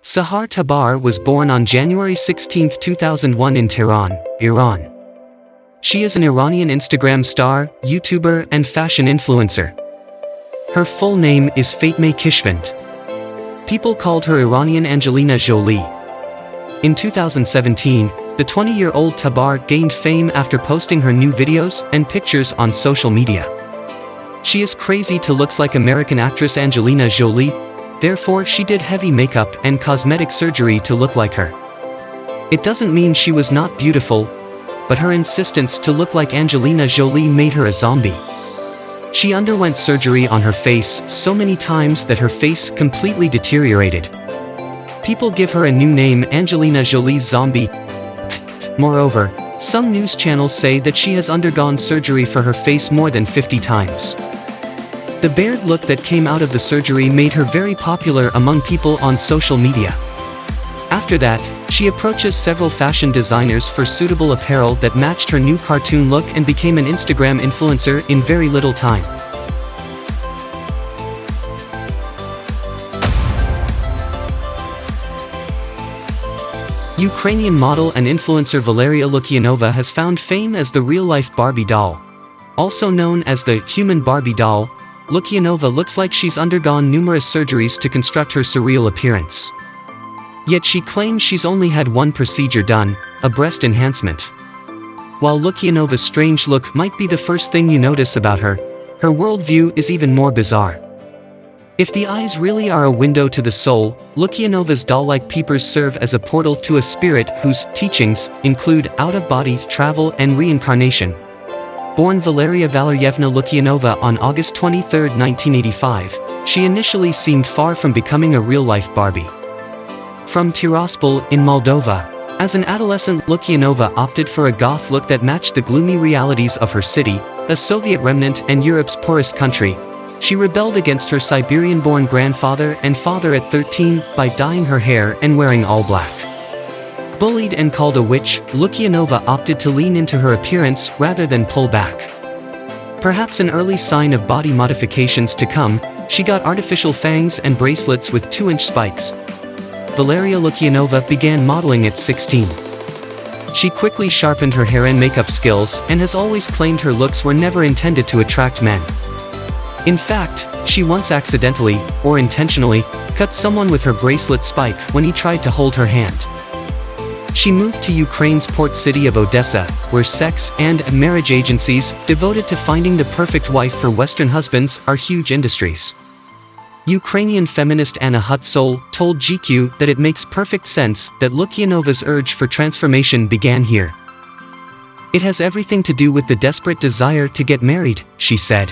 Sahar Tabar was born on January 16, 2001 in Tehran, Iran. She is an Iranian Instagram star, YouTuber, and fashion influencer. Her full name is Fatmeh Kishvand. People called her Iranian Angelina Jolie. In 2017, the 20-year-old Tabar gained fame after posting her new videos and pictures on social media. She is crazy to looks like American actress Angelina Jolie, therefore she did heavy makeup and cosmetic surgery to look like her. It doesn't mean she was not beautiful, but her insistence to look like Angelina Jolie made her a zombie. She underwent surgery on her face so many times that her face completely deteriorated. People give her a new name, Angelina Jolie's zombie. Moreover, some news channels say that she has undergone surgery for her face more than 50 times. The bared look that came out of the surgery made her very popular among people on social media. After that, she approaches several fashion designers for suitable apparel that matched her new cartoon look and became an Instagram influencer in very little time. Ukrainian model and influencer Valeria Lukyanova has found fame as the real-life Barbie doll. Also known as the human Barbie doll, Lukyanova looks like she's undergone numerous surgeries to construct her surreal appearance. Yet she claims she's only had one procedure done, a breast enhancement. While Lukyanova's strange look might be the first thing you notice about her, her worldview is even more bizarre. If the eyes really are a window to the soul, Lukyanova's doll-like peepers serve as a portal to a spirit whose teachings include out-of-body travel and reincarnation. Born Valeria Valeryevna Lukyanova on August 23, 1985, she initially seemed far from becoming a real-life Barbie. From Tiraspol in Moldova, as an adolescent, Lukyanova opted for a goth look that matched the gloomy realities of her city, a Soviet remnant and Europe's poorest country. She rebelled against her Siberian-born grandfather and father at 13 by dyeing her hair and wearing all black. Bullied and called a witch, Lukyanova opted to lean into her appearance rather than pull back. Perhaps an early sign of body modifications to come, she got artificial fangs and bracelets with 2-inch spikes. Valeria Lukyanova began modeling at 16. She quickly sharpened her hair and makeup skills and has always claimed her looks were never intended to attract men. In fact, she once accidentally, or intentionally, cut someone with her bracelet spike when he tried to hold her hand. She moved to Ukraine's port city of Odessa, where sex and marriage agencies devoted to finding the perfect wife for Western husbands are huge industries. Ukrainian feminist Anna Hutsol told GQ that it makes perfect sense that Lukyanova's urge for transformation began here. It has everything to do with the desperate desire to get married, she said.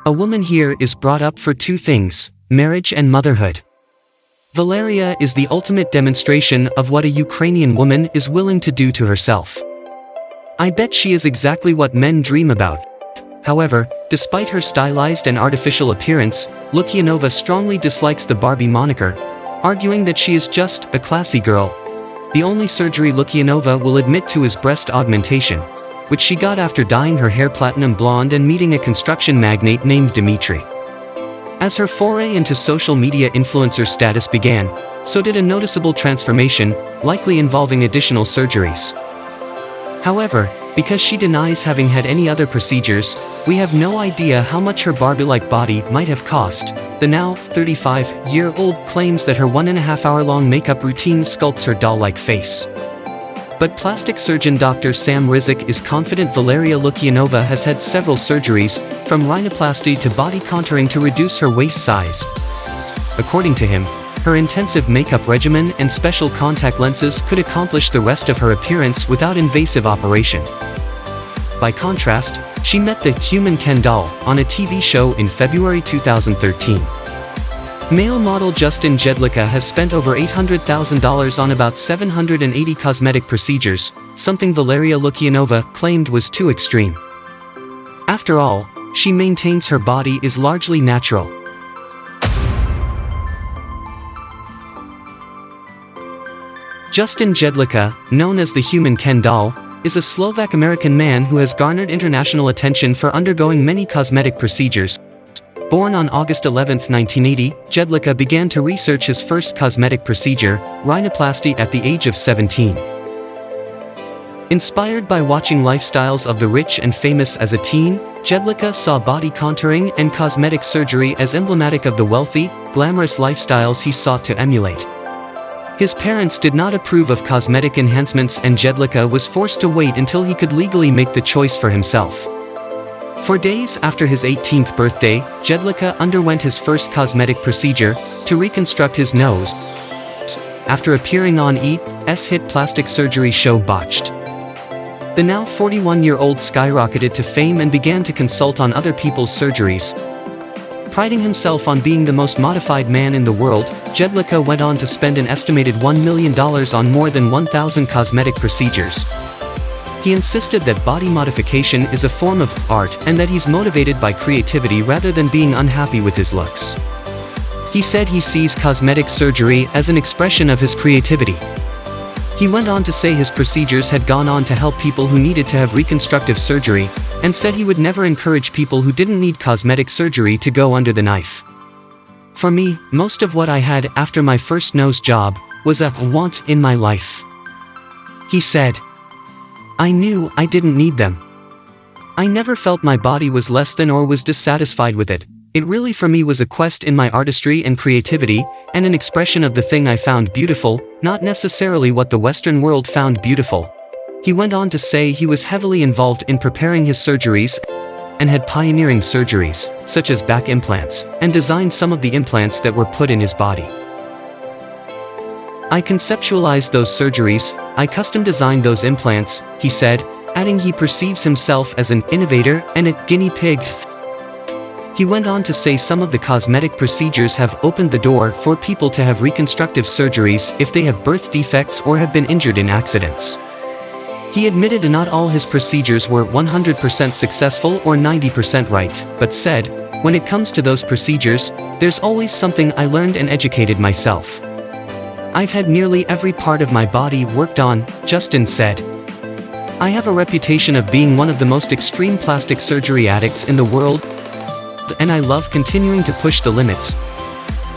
A woman here is brought up for two things, marriage and motherhood. Valeria is the ultimate demonstration of what a Ukrainian woman is willing to do to herself. I bet she is exactly what men dream about. However, despite her stylized and artificial appearance, Lukyanova strongly dislikes the Barbie moniker, arguing that she is just a classy girl. The only surgery Lukyanova will admit to is breast augmentation, which she got after dyeing her hair platinum blonde and meeting a construction magnate named Dmitry. As her foray into social media influencer status began, so did a noticeable transformation, likely involving additional surgeries. However, because she denies having had any other procedures, we have no idea how much her Barbie-like body might have cost. The now 35-year-old claims that her 1.5-hour-long makeup routine sculpts her doll-like face. But plastic surgeon Dr. Sam Rizik is confident Valeria Lukyanova has had several surgeries, from rhinoplasty to body contouring to reduce her waist size. According to him, her intensive makeup regimen and special contact lenses could accomplish the rest of her appearance without invasive operation. By contrast, she met the human Ken doll on a TV show in February 2013. Male model Justin Jedlicka has spent over $800,000 on about 780 cosmetic procedures, something Valeria Lukyanova claimed was too extreme. After all, she maintains her body is largely natural. Justin Jedlicka, known as the human Ken doll, is a Slovak-American man who has garnered international attention for undergoing many cosmetic procedures. Born on August 11, 1980, Jedlicka began to research his first cosmetic procedure, rhinoplasty, at the age of 17. Inspired by watching lifestyles of the rich and famous as a teen, Jedlicka saw body contouring and cosmetic surgery as emblematic of the wealthy, glamorous lifestyles he sought to emulate. His parents did not approve of cosmetic enhancements, and Jedlicka was forced to wait until he could legally make the choice for himself. For days after his 18th birthday, Jedlicka underwent his first cosmetic procedure, to reconstruct his nose, after appearing on E!'s hit plastic surgery show Botched. The now 41-year-old skyrocketed to fame and began to consult on other people's surgeries. Priding himself on being the most modified man in the world, Jedlicka went on to spend an estimated $1 million on more than 1,000 cosmetic procedures. He insisted that body modification is a form of art and that he's motivated by creativity rather than being unhappy with his looks. He said he sees cosmetic surgery as an expression of his creativity. He went on to say his procedures had gone on to help people who needed to have reconstructive surgery, and said he would never encourage people who didn't need cosmetic surgery to go under the knife. For me, most of what I had after my first nose job was a want in my life. He said. I knew I didn't need them. I never felt my body was less than or was dissatisfied with it. It really for me was a quest in my artistry and creativity, and an expression of the thing I found beautiful, not necessarily what the Western world found beautiful. He went on to say he was heavily involved in preparing his surgeries, and had pioneering surgeries, such as back implants, and designed some of the implants that were put in his body. I conceptualized those surgeries, I custom designed those implants, he said, adding he perceives himself as an innovator and a guinea pig. He went on to say some of the cosmetic procedures have opened the door for people to have reconstructive surgeries if they have birth defects or have been injured in accidents. He admitted not all his procedures were 100% successful or 90% right, but said, when it comes to those procedures, there's always something I learned and educated myself. I've had nearly every part of my body worked on, Justin said. I have a reputation of being one of the most extreme plastic surgery addicts in the world, and I love continuing to push the limits.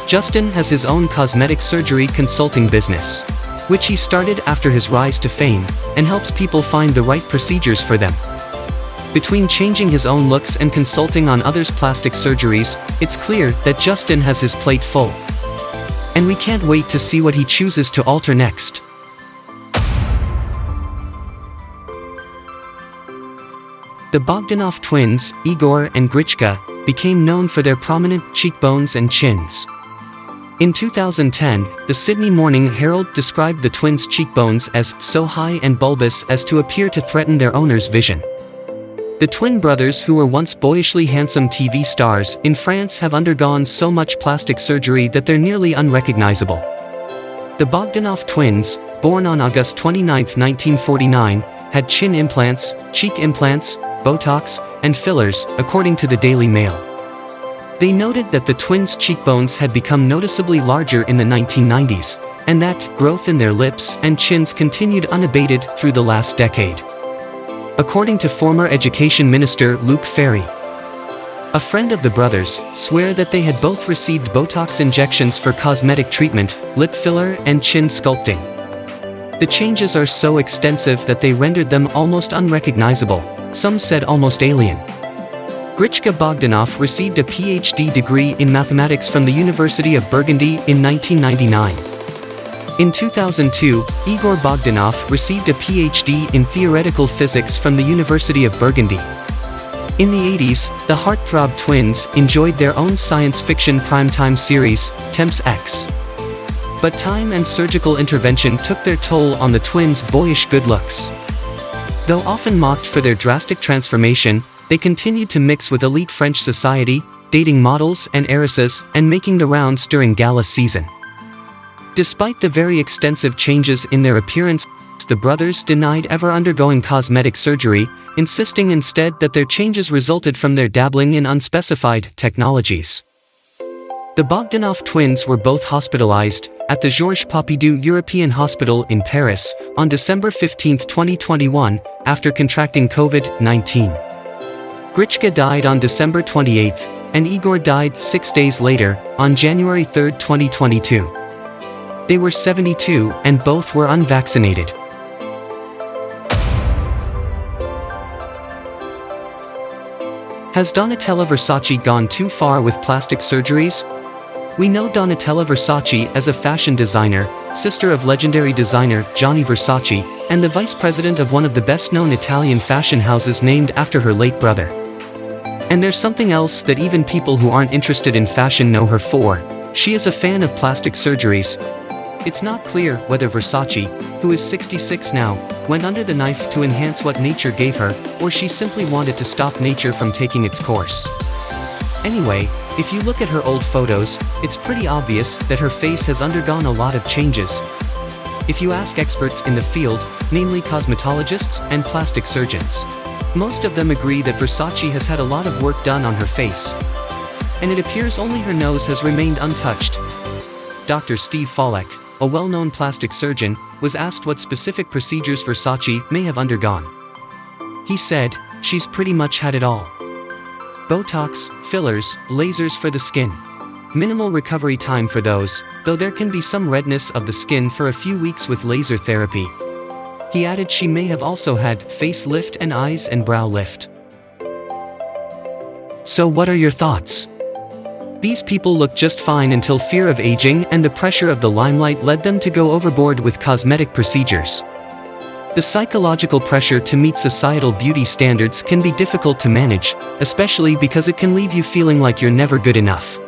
Justin has his own cosmetic surgery consulting business, which he started after his rise to fame, and helps people find the right procedures for them. Between changing his own looks and consulting on others' plastic surgeries, it's clear that Justin has his plate full. And we can't wait to see what he chooses to alter next. The Bogdanov twins, Igor and Grichka, became known for their prominent cheekbones and chins. In 2010, the Sydney Morning Herald described the twins' cheekbones as so high and bulbous as to appear to threaten their owner's vision. The twin brothers, who were once boyishly handsome TV stars in France, have undergone so much plastic surgery that they're nearly unrecognizable. The Bogdanov twins, born on August 29, 1949, had chin implants, cheek implants, Botox, and fillers, according to the Daily Mail. They noted that the twins' cheekbones had become noticeably larger in the 1990s, and that growth in their lips and chins continued unabated through the last decade. According to former Education Minister Luc Ferry, a friend of the brothers, swear that they had both received Botox injections for cosmetic treatment, lip filler, and chin sculpting. The changes are so extensive that they rendered them almost unrecognizable, some said almost alien. Grichka Bogdanov received a PhD degree in mathematics from the University of Burgundy in 1999. In 2002, Igor Bogdanov received a PhD in theoretical physics from the University of Burgundy. In the 80s, the heartthrob twins enjoyed their own science fiction primetime series, Temps X. But time and surgical intervention took their toll on the twins' boyish good looks. Though often mocked for their drastic transformation, they continued to mix with elite French society, dating models and heiresses, and making the rounds during gala season. Despite the very extensive changes in their appearance, the brothers denied ever undergoing cosmetic surgery, insisting instead that their changes resulted from their dabbling in unspecified technologies. The Bogdanov twins were both hospitalized at the Georges Pompidou European Hospital in Paris on December 15, 2021, after contracting COVID-19. Grichka died on December 28, and Igor died 6 days later, on January 3, 2022. They were 72, and both were unvaccinated. Has Donatella Versace gone too far with plastic surgeries? We know Donatella Versace as a fashion designer, sister of legendary designer Gianni Versace, and the vice president of one of the best-known Italian fashion houses named after her late brother. And there's something else that even people who aren't interested in fashion know her for. She is a fan of plastic surgeries. It's not clear whether Versace, who is 66 now, went under the knife to enhance what nature gave her, or she simply wanted to stop nature from taking its course. Anyway, if you look at her old photos, it's pretty obvious that her face has undergone a lot of changes. If you ask experts in the field, namely cosmetologists and plastic surgeons, most of them agree that Versace has had a lot of work done on her face. And it appears only her nose has remained untouched. Dr. Steve Folek, a well-known plastic surgeon, was asked what specific procedures Versace may have undergone. He said, "She's pretty much had it all. Botox, fillers, lasers for the skin. Minimal recovery time for those, though there can be some redness of the skin for a few weeks with laser therapy." He added she may have also had face lift and eyes and brow lift. So what are your thoughts? These people looked just fine until fear of aging and the pressure of the limelight led them to go overboard with cosmetic procedures. The psychological pressure to meet societal beauty standards can be difficult to manage, especially because it can leave you feeling like you're never good enough.